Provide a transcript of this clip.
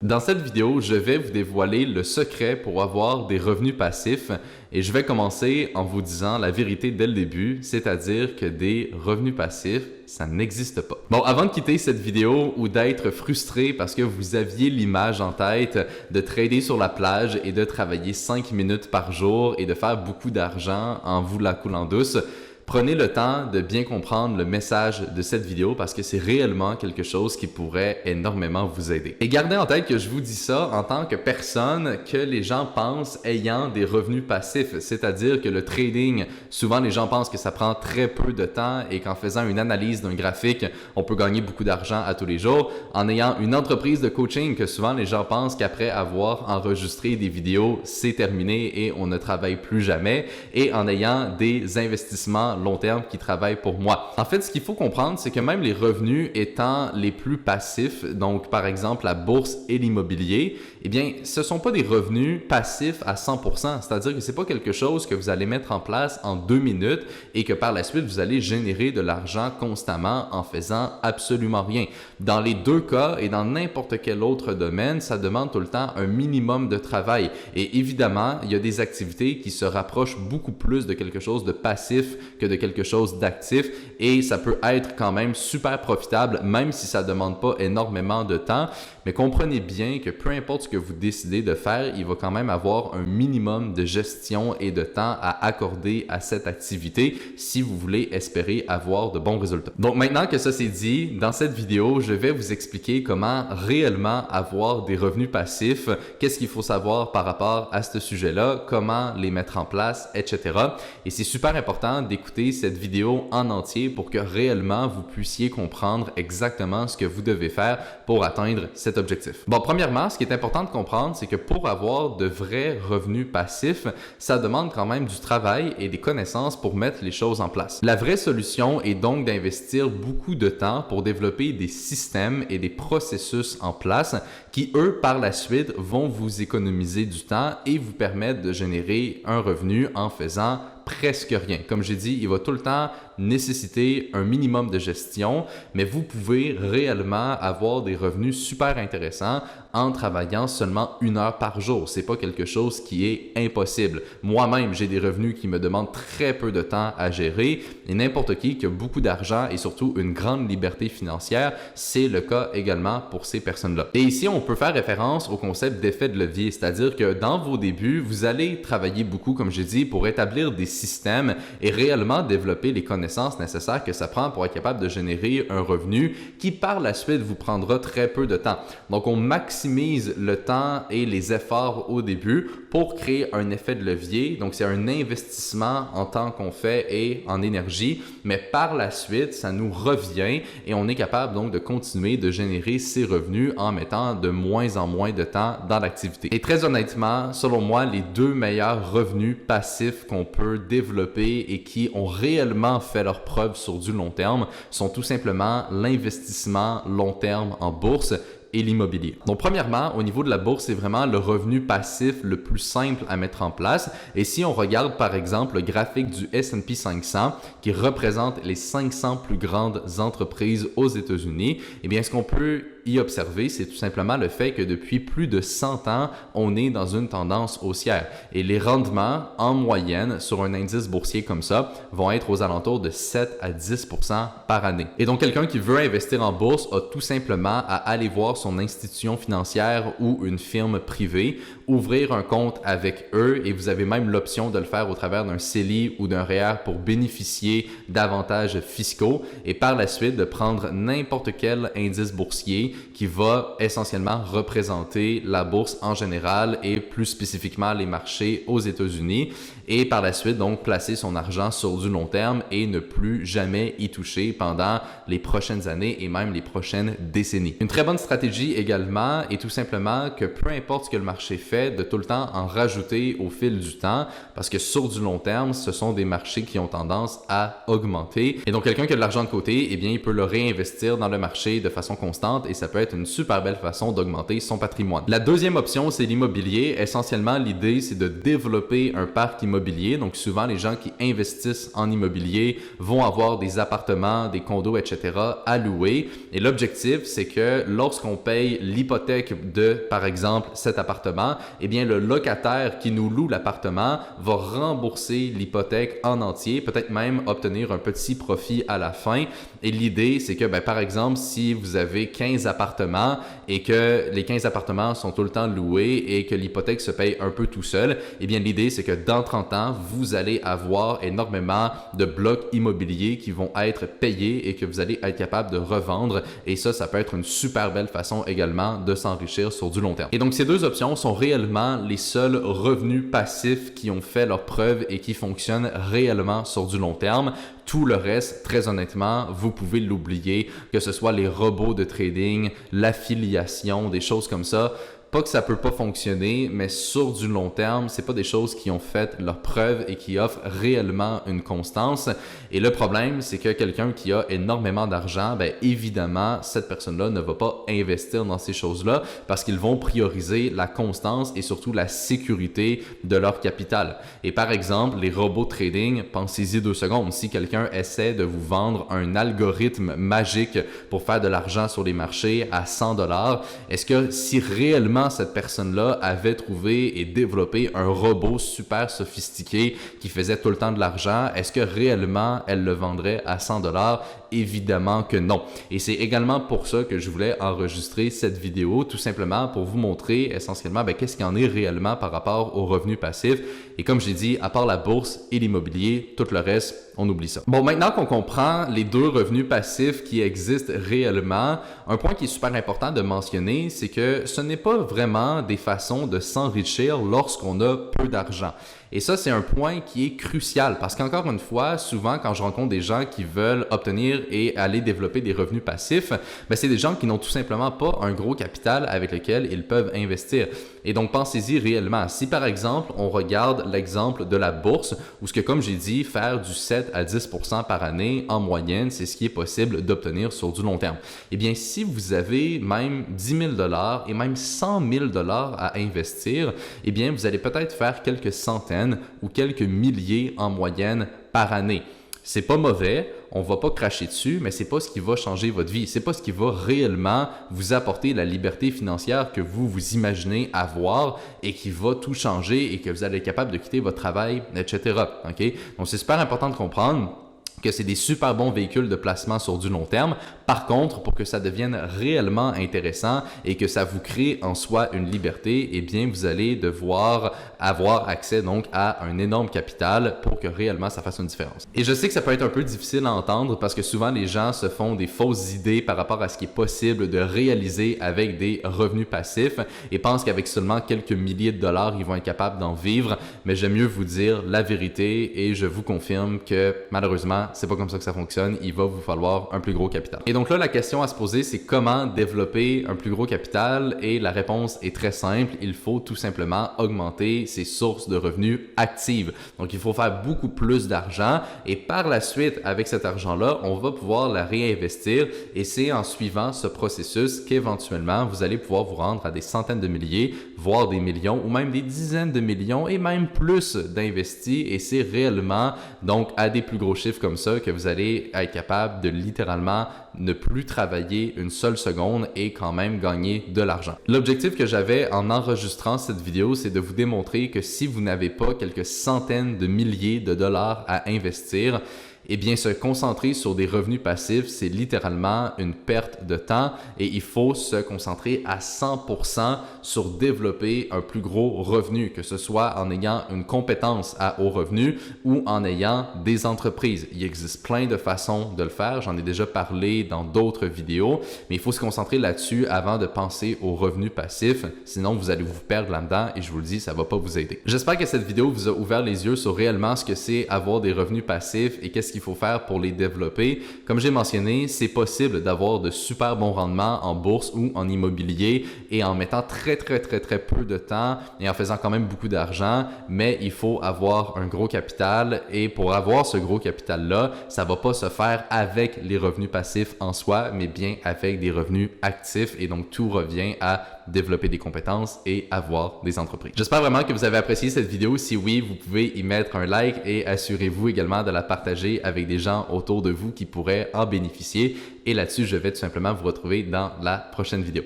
Dans cette vidéo, je vais vous dévoiler le secret pour avoir des revenus passifs et je vais commencer en vous disant la vérité dès le début, c'est-à-dire que des revenus passifs, ça n'existe pas. Bon, avant de quitter cette vidéo ou d'être frustré parce que vous aviez l'image en tête de trader sur la plage et de travailler 5 minutes par jour et de faire beaucoup d'argent en vous la coulant douce, prenez le temps de bien comprendre le message de cette vidéo parce que c'est réellement quelque chose qui pourrait énormément vous aider. Et gardez en tête que je vous dis ça en tant que personne que les gens pensent ayant des revenus passifs, c'est-à-dire que le trading, souvent les gens pensent que ça prend très peu de temps et qu'en faisant une analyse d'un graphique, on peut gagner beaucoup d'argent à tous les jours. En ayant une entreprise de coaching, que souvent les gens pensent qu'après avoir enregistré des vidéos, c'est terminé et on ne travaille plus jamais. Et en ayant des investissements long terme qui travaillent pour moi. En fait, ce qu'il faut comprendre, c'est que même les revenus étant les plus passifs, donc par exemple la bourse et l'immobilier, eh bien, ce ne sont pas des revenus passifs à 100%, c'est-à-dire que ce n'est pas quelque chose que vous allez mettre en place en 2 minutes et que par la suite, vous allez générer de l'argent constamment en faisant absolument rien. Dans les deux cas et dans n'importe quel autre domaine, ça demande tout le temps un minimum de travail. Et évidemment, il y a des activités qui se rapprochent beaucoup plus de quelque chose de passif que de quelque chose d'actif et ça peut être quand même super profitable même si ça ne demande pas énormément de temps. Mais comprenez bien que peu importe ce que vous décidez de faire, il va quand même avoir un minimum de gestion et de temps à accorder à cette activité si vous voulez espérer avoir de bons résultats. Donc maintenant que ça c'est dit, dans cette vidéo, je vais vous expliquer comment réellement avoir des revenus passifs, qu'est-ce qu'il faut savoir par rapport à ce sujet-là, comment les mettre en place, etc. Et c'est super important d'écouter cette vidéo en entier pour que réellement vous puissiez comprendre exactement ce que vous devez faire pour atteindre cet objectif. Bon, premièrement, ce qui est important de comprendre, c'est que pour avoir de vrais revenus passifs, ça demande quand même du travail et des connaissances pour mettre les choses en place. La vraie solution est donc d'investir beaucoup de temps pour développer des systèmes et des processus en place qui, eux, par la suite, vont vous économiser du temps et vous permettre de générer un revenu en faisant presque rien. Comme j'ai dit, il va tout le temps nécessiter un minimum de gestion, mais vous pouvez réellement avoir des revenus super intéressants en travaillant seulement 1 heure par jour. C'est pas quelque chose qui est impossible. Moi-même, j'ai des revenus qui me demandent très peu de temps à gérer et n'importe qui a beaucoup d'argent et surtout une grande liberté financière, c'est le cas également pour ces personnes-là. Et ici, on peut faire référence au concept d'effet de levier, c'est-à-dire que dans vos débuts, vous allez travailler beaucoup, comme j'ai dit, pour établir des systèmes et réellement développer les connaissances nécessaires que ça prend pour être capable de générer un revenu qui par la suite vous prendra très peu de temps. Donc on maximise le temps et les efforts au début pour créer un effet de levier. Donc c'est un investissement en temps qu'on fait et en énergie, mais par la suite ça nous revient et on est capable donc de continuer de générer ces revenus en mettant de moins en moins de temps dans l'activité. Et très honnêtement, selon moi, les 2 meilleurs revenus passifs qu'on peut développer et qui ont réellement fait leur preuve sur du long terme sont tout simplement l'investissement long terme en bourse et l'immobilier. Donc premièrement, au niveau de la bourse, c'est vraiment le revenu passif le plus simple à mettre en place. Et si on regarde par exemple le graphique du S&P 500 qui représente les 500 plus grandes entreprises aux États-Unis, eh bien ce qu'on peut y observer, c'est tout simplement le fait que depuis plus de 100 ans, on est dans une tendance haussière. Et les rendements, en moyenne, sur un indice boursier comme ça, vont être aux alentours de 7 à 10% par année. Et donc, quelqu'un qui veut investir en bourse a tout simplement à aller voir son institution financière ou une firme privée, ouvrir un compte avec eux et vous avez même l'option de le faire au travers d'un CELI ou d'un REER pour bénéficier d'avantages fiscaux et par la suite de prendre n'importe quel indice boursier qui va essentiellement représenter la bourse en général et plus spécifiquement les marchés aux États-Unis et par la suite donc placer son argent sur du long terme et ne plus jamais y toucher pendant les prochaines années et même les prochaines décennies. Une très bonne stratégie également est tout simplement que peu importe ce que le marché fait, de tout le temps en rajouter au fil du temps parce que sur du long terme, ce sont des marchés qui ont tendance à augmenter et donc quelqu'un qui a de l'argent de côté, eh bien il peut le réinvestir dans le marché de façon constante et ça ça peut être une super belle façon d'augmenter son patrimoine. La deuxième option, c'est l'immobilier. Essentiellement, l'idée, c'est de développer un parc immobilier. Donc, souvent, les gens qui investissent en immobilier vont avoir des appartements, des condos, etc. à louer. Et l'objectif, c'est que lorsqu'on paye l'hypothèque de, par exemple, cet appartement, eh bien, le locataire qui nous loue l'appartement va rembourser l'hypothèque en entier, peut-être même obtenir un petit profit à la fin. Et l'idée, c'est que, par exemple, si vous avez 15 appartements et que les 15 appartements sont tout le temps loués et que l'hypothèque se paye un peu tout seul, eh bien, l'idée, c'est que dans 30 ans, vous allez avoir énormément de blocs immobiliers qui vont être payés et que vous allez être capable de revendre. Et ça peut être une super belle façon également de s'enrichir sur du long terme. Et donc, ces deux options sont réellement les seuls revenus passifs qui ont fait leur preuve et qui fonctionnent réellement sur du long terme. Tout le reste, très honnêtement, vous pouvez l'oublier, que ce soit les robots de trading, l'affiliation, des choses comme ça. Pas que ça peut pas fonctionner, mais sur du long terme, c'est pas des choses qui ont fait leur preuve et qui offrent réellement une constance. Et le problème, c'est que quelqu'un qui a énormément d'argent, évidemment, cette personne-là ne va pas investir dans ces choses-là parce qu'ils vont prioriser la constance et surtout la sécurité de leur capital. Et par exemple, les robots de trading, pensez-y 2 secondes. Si quelqu'un essaie de vous vendre un algorithme magique pour faire de l'argent sur les marchés à 100$, est-ce que si réellement cette personne-là avait trouvé et développé un robot super sophistiqué qui faisait tout le temps de l'argent, est-ce que réellement elle le vendrait à 100$? Évidemment que non. Et c'est également pour ça que je voulais enregistrer cette vidéo, tout simplement pour vous montrer essentiellement qu'est-ce qu'il y en est réellement par rapport aux revenus passifs. Et comme j'ai dit, à part la bourse et l'immobilier, tout le reste, on oublie ça. Bon, maintenant qu'on comprend les deux revenus passifs qui existent réellement, un point qui est super important de mentionner, c'est que ce n'est pas vraiment des façons de s'enrichir lorsqu'on a peu d'argent. Et ça, c'est un point qui est crucial parce qu'encore une fois, souvent, quand je rencontre des gens qui veulent obtenir et aller développer des revenus passifs, c'est des gens qui n'ont tout simplement pas un gros capital avec lequel ils peuvent investir. Et donc, pensez-y réellement. Si, par exemple, on regarde l'exemple de la bourse, où ce que, comme j'ai dit, faire du 7 à 10% par année en moyenne, c'est ce qui est possible d'obtenir sur du long terme. Eh bien, si vous avez même 10 000 $ et même 100 000 $ à investir, eh bien, vous allez peut-être faire quelques centaines ou quelques milliers en moyenne par année. C'est pas mauvais, on va pas cracher dessus, mais c'est pas ce qui va changer votre vie. C'est pas ce qui va réellement vous apporter la liberté financière que vous vous imaginez avoir et qui va tout changer et que vous allez être capable de quitter votre travail, etc. OK? Donc, c'est super important de comprendre que c'est des super bons véhicules de placement sur du long terme. Par contre, pour que ça devienne réellement intéressant et que ça vous crée en soi une liberté, eh bien, vous allez devoir avoir accès donc à un énorme capital pour que réellement ça fasse une différence. Et je sais que ça peut être un peu difficile à entendre parce que souvent les gens se font des fausses idées par rapport à ce qui est possible de réaliser avec des revenus passifs et pensent qu'avec seulement quelques milliers de dollars, ils vont être capables d'en vivre. Mais j'aime mieux vous dire la vérité et je vous confirme que malheureusement, c'est pas comme ça que ça fonctionne. Il va vous falloir un plus gros capital. Et donc là, la question à se poser, c'est comment développer un plus gros capital? Et la réponse est très simple. Il faut tout simplement augmenter ses sources de revenus actives. Donc, il faut faire beaucoup plus d'argent et par la suite, avec cet argent-là, on va pouvoir la réinvestir et c'est en suivant ce processus qu'éventuellement, vous allez pouvoir vous rendre à des centaines de milliers, voire des millions ou même des dizaines de millions et même plus d'investis et c'est réellement donc à des plus gros chiffres comme ça que vous allez être capable de littéralement ne plus travailler une seule seconde et quand même gagner de l'argent. L'objectif que j'avais en enregistrant cette vidéo, c'est de vous démontrer que si vous n'avez pas quelques centaines de milliers de dollars à investir, eh bien, se concentrer sur des revenus passifs, c'est littéralement une perte de temps et il faut se concentrer à 100% sur développer un plus gros revenu, que ce soit en ayant une compétence à haut revenu ou en ayant des entreprises. Il existe plein de façons de le faire, j'en ai déjà parlé dans d'autres vidéos, mais il faut se concentrer là-dessus avant de penser aux revenus passifs, sinon vous allez vous perdre là-dedans et je vous le dis, ça va pas vous aider. J'espère que cette vidéo vous a ouvert les yeux sur réellement ce que c'est avoir des revenus passifs et qu'est-ce qui qu'il faut faire pour les développer. Comme j'ai mentionné, c'est possible d'avoir de super bons rendements en bourse ou en immobilier et en mettant très peu de temps et en faisant quand même beaucoup d'argent, mais il faut avoir un gros capital et pour avoir ce gros capital-là, ça va pas se faire avec les revenus passifs en soi, mais bien avec des revenus actifs et donc tout revient à développer des compétences et avoir des entreprises. J'espère vraiment que vous avez apprécié cette vidéo. Si oui, vous pouvez y mettre un like et assurez-vous également de la partager avec des gens autour de vous qui pourraient en bénéficier. Et là-dessus, je vais tout simplement vous retrouver dans la prochaine vidéo.